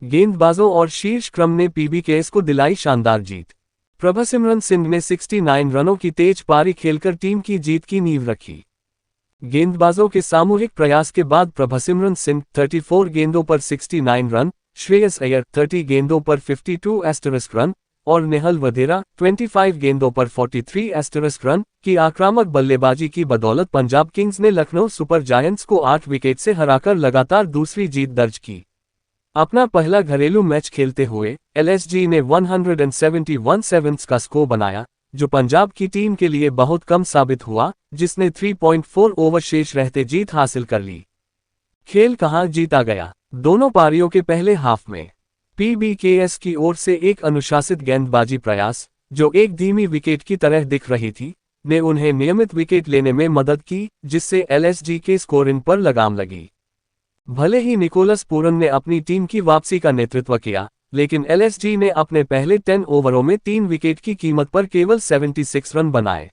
गेंदबाजों और शीर्ष क्रम ने पीबीकेएस को दिलाई शानदार जीत। प्रभसिमरन सिंह ने 69 रनों की तेज पारी खेलकर टीम की जीत की नींव रखी। गेंदबाजों के सामूहिक प्रयास के बाद प्रभसिमरन सिंह 34 गेंदों पर 69 रन, श्रेयस अय्यर 30 गेंदों पर 52 रन और नेहल वधेरा 25 गेंदों पर 43 रन की आक्रामक बल्लेबाजी की बदौलत पंजाब किंग्स ने लखनऊ सुपर जायंट्स को 8 विकेट से हराकर लगातार दूसरी जीत दर्ज की। अपना पहला घरेलू मैच खेलते हुए एलएसजी ने 171 सेवन्स का स्कोर बनाया, जो पंजाब की टीम के लिए बहुत कम साबित हुआ, जिसने 3.4 ओवर शेष रहते जीत हासिल कर ली। खेल कहां जीता गया। दोनों पारियों के पहले हाफ में पीबीकेएस की ओर से एक अनुशासित गेंदबाजी प्रयास, जो एक धीमी विकेट की तरह दिख रही थी, ने उन्हें नियमित विकेट लेने में मदद की, जिससे एलएसजी के स्कोरिंग पर लगाम लगी। भले ही निकोलस पूरन ने अपनी टीम की वापसी का नेतृत्व किया, लेकिन एलएसजी ने अपने पहले 10 ओवरों में 3 विकेट की कीमत पर केवल 76 रन बनाए।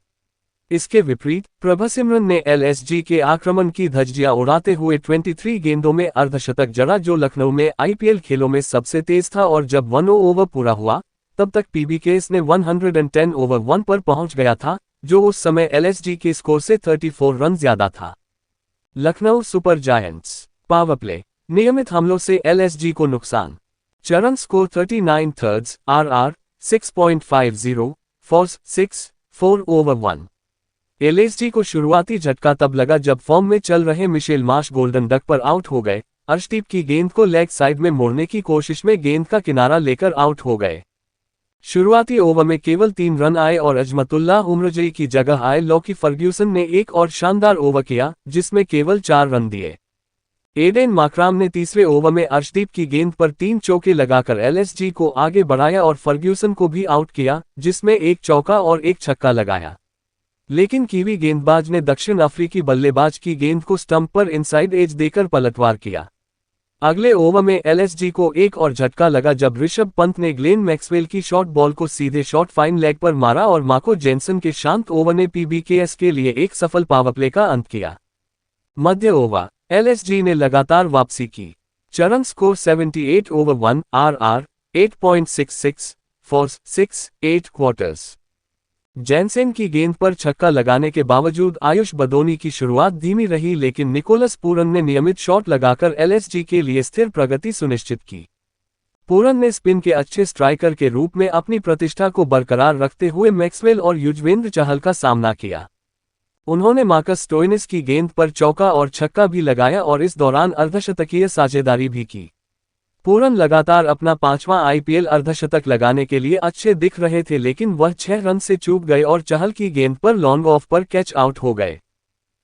इसके विपरीत प्रभसिमरन ने एलएसजी के आक्रमण की धज्जियां उड़ाते हुए 23 गेंदों में अर्धशतक जड़ा, जो लखनऊ में आईपीएल खेलों में सबसे तेज था, और जब 1 ओवर पूरा हुआ तब तक पीबीकेएस ने 110 ओवर 1 पर पहुंच गया था, जो उस समय एलएसजी के स्कोर से 34 रन ज्यादा था। Lucknow Super Giants power play नियमित हमलों से एलएसजी को नुकसान। चरण score 39 thirds RR 6.50 fours 6 4 over 1। LSG को शुरुआती झटका तब लगा जब फॉर्म में चल रहे मिशेल मार्श गोल्डन डक पर आउट हो गए। अर्शदीप की गेंद को लेग साइड में मोड़ने की कोशिश में गेंद का किनारा लेकर आउट हो गए। शुरुआती ओवर में केवल 3 रन आए और अजमतुल्लाह उमरजई की जगह आए लॉकी फर्ग्यूसन ने एक और शानदार ओवर किया, जिसमें केवल 4 रन दिए। एडेन माकराम ने तीसरे ओवर में अर्शदीप की गेंद पर 3 चौके लगाकर एलएसजी को आगे बढ़ाया और फर्ग्यूसन को भी आउट किया, जिसमें एक चौका और एक छक्का लगाया। लेकिन कीवी गेंदबाज ने दक्षिण अफ्रीकी बल्लेबाज की गेंद को स्टंप पर इनसाइड एज देकर पलटवार किया। अगले ओवर में एलएसजी को एक और झटका लगा जब ऋषभ पंत ने ग्लेन मैक्सवेल की शॉर्ट बॉल को सीधे शॉर्ट फाइन लेग पर मारा और मार्को जेनसन के शांत ओवर ने पीबीकेएस के लिए एक सफल पावर प्ले का अंत किया। मध्य ओवर एलएसजी ने लगातार वापसी की। चरण score 78 over 1 RR 8.66 fours 6 8 quarters. Jansen की गेंद पर छक्का लगाने के बावजूद आयुष बदोनी की शुरुआत धीमी रही, लेकिन निकोलस पूरन ने नियमित शॉट लगाकर एलएसजी के लिए स्थिर प्रगति सुनिश्चित की। पूरन ने स्पिन के अच्छे स्ट्राइकर के रूप में अपनी प्रतिष्ठा को बरकरार रखते हुए मैक्सवेल और युजवेंद्र चहल का सामना किया। उन्होंने मार्कस स्टोइनिस की गेंद पर चौका और छक्का भी लगाया और इस दौरान अर्धशतकीय साझेदारी भी की। पूरन लगातार अपना 5वां आईपीएल अर्धशतक लगाने के लिए अच्छे दिख रहे थे, लेकिन वह 6 रन से चूक गए और चहल की गेंद पर लॉन्ग ऑफ पर कैच आउट हो गए।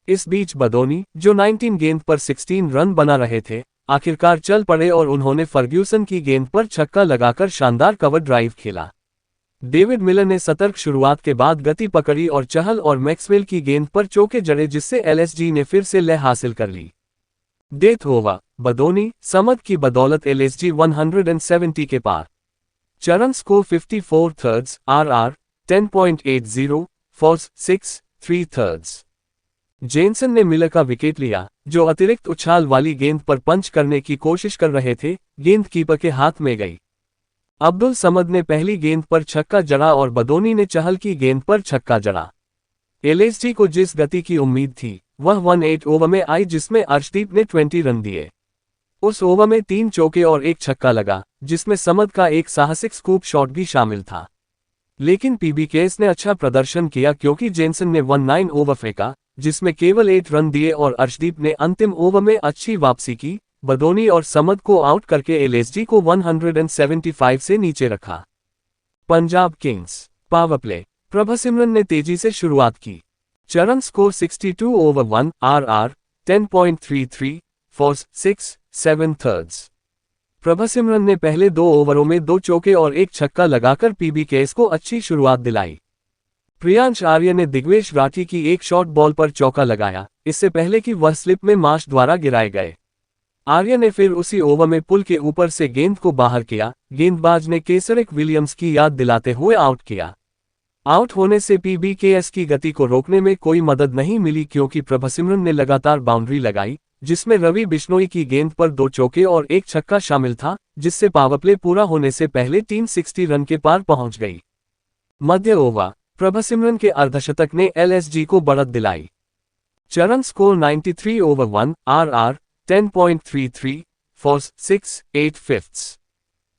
इस बीच बदोनी, जो 19 गेंद पर 16 रन बना रहे थे, आखिरकार चल पड़े और उन्होंने फर्ग्यूसन की गेंद पर छक्का लगाकर शानदार कवर ड्राइव खेला। डेविड मिलर ने सतर्क शुरुआत के बाद गति पकड़ी और चहल और मैक्सवेल की गेंद पर चौके जड़े, जिससे एलएसजी ने फिर से लय हासिल कर ली। डेथ ओवर बदोनी समद की बदौलत एलएसजी 170 के पार। चरण score 54 thirds RR 10.80 fours 6 3 thirds. Jansen ने मिलर का विकेट लिया, जो अतिरिक्त उछाल वाली गेंद पर पंच करने की कोशिश कर रहे थे, गेंद कीपर के हाथ में गई। अब्दुल समद ने पहली गेंद पर छक्का जड़ा और बदोनी ने चहल की गेंद पर छक्का जड़ा। एलएसजी को जिस गति की उम्मीद थी वह 18 ओवर में आई, जिसमें अर्शदीप ने 20 रन दिए। उस ओवर में 3 चौके और एक छक्का लगा, जिसमें समद का एक साहसिक स्कूप शॉट भी शामिल था। लेकिन पीबीकेएस ने अच्छा प्रदर्शन किया क्योंकि जेनसन ने 19 ओवर फेंका, जिसमें केवल 8 रन दिए और अर्शदीप ने अंतिम ओवर में अच्छी वापसी की, बदोनी और समद को आउट करके एलएसजी को 175 से नीचे रखा। Punjab Kings power play Prabhsimran ने तेजी से शुरुआत की। चरण score 62 over 1 RR 10.33 fours 6 7 thirds. Prabhsimran ने पहले 2 ओवरों में 2 चौके और एक छक्का लगाकर पीबीकेएस को अच्छी शुरुआत दिलाई। प्रियांश आर्य ने दिग्वेश राठी की एक शॉर्ट बॉल पर चौका लगाया, इससे पहले कि वह स्लिप में मार्श द्वारा गिराए गए। आर्य ने फिर उसी ओवर में पुल के ऊपर से गेंद को बाहर किया, गेंदबाज ने केसरिक विलियम्स की याद दिलाते हुए आउट किया। आउट होने से पीबीकेएस की गति को रोकने में कोई मदद नहीं मिली क्योंकि प्रभसिमरन ने लगातार बाउंड्री लगाई, जिसमें रवि बिश्नोई की गेंद पर 2 चौके और एक छक्का शामिल था, जिससे पावरप्ले पूरा होने से पहले टीम 60 रन के पार पहुंच गई। मध्य ओवर, प्रभसिमरन के अर्धशतक ने एलएसजी को बढ़त दिलाई। चरण स्कोर 93 ओवर 1, RR 10.33 फॉर 6.8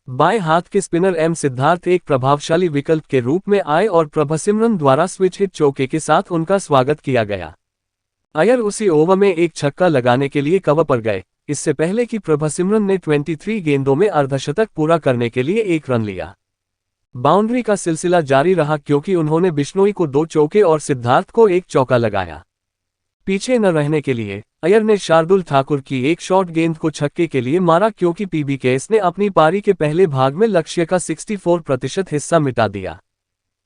बाएं हाथ के स्पिनर एम सिद्धार्थ एक प्रभावशाली विकल्प के रूप में आए और प्रभसिमरन द्वारा स्विच हिट चौके के साथ उनका स्वागत किया गया। अय्यर उसी ओवर में एक छक्का लगाने के लिए कवर पर गए, इससे पहले कि प्रभसिमरन ने 23 गेंदों में अर्धशतक पूरा करने के लिए 1 रन लिया। बाउंड्री का सिलसिला जारी रहा क्योंकि उन्होंने बिश्नोई को 2 चौके और सिद्धार्थ को 1 चौका लगाया। पीछे न रहने के लिए अय्यर ने शार्दुल ठाकुर की एक शॉर्ट गेंद को छक्के के लिए मारा क्योंकि पीबीकेएस ने अपनी पारी के पहले भाग में लक्ष्य का 64% हिस्सा मिटा दिया।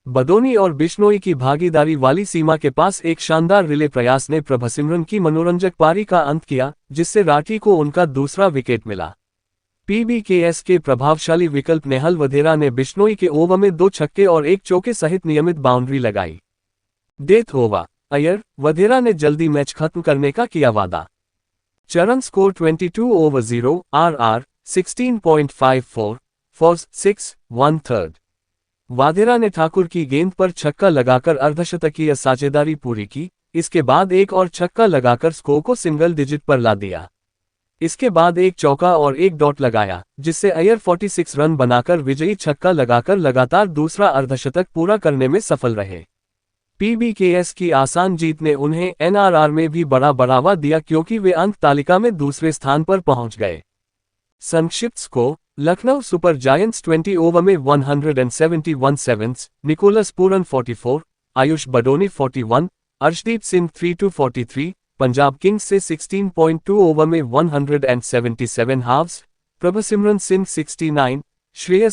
बदोनी और बिश्नोई की भागीदारी वाली सीमा के पास एक शानदार रिले प्रयास ने प्रभसिमरन की मनोरंजक पारी का अंत किया, जिससे राठी को उनका दूसरा विकेट मिला। पीबीकेएस के प्रभावशाली विकल्प नेहल वधेरा ने बिश्नोई के ओवर में 2 छक्के और 1 चौके सहित नियमित बाउंड्री लगाई। डेथ ओवर, अय्यर, वधेरा ने जल्दी मैच खत्म करने का किया वादा। चरण स्कोर 22 ओवर 0, RR 16.54 फॉर 6.1 वाधेरा ने ठाकुर की गेंद पर छक्का लगाकर अर्धशतकीय साझेदारी पूरी की, इसके बाद एक और छक्का लगाकर स्कोर को सिंगल डिजिट पर ला दिया। इसके बाद 1 चौका और 1 डॉट लगाया, जिससे अय्यर 46 रन बनाकर विजयी छक्का लगाकर लगातार दूसरा अर्धशतक पूरा करने में सफल रहे। पीबीकेएस की आसान जीत ने उन्हें एनआरआर में भी बड़ा बढ़ावा दिया क्योंकि वे अंक तालिका में दूसरे स्थान पर पहुंच गए। संक्षिप्त score, Lucknow Super Giants 20 over में 171 sevens, Nicholas Pooran 44, Ayush Badoni 41, Arshdeep Singh 3-43, Punjab Kings से 16.2 ओवर में 177 हाफ्स, प्रभसिमरन सिंह 69, श्रेयस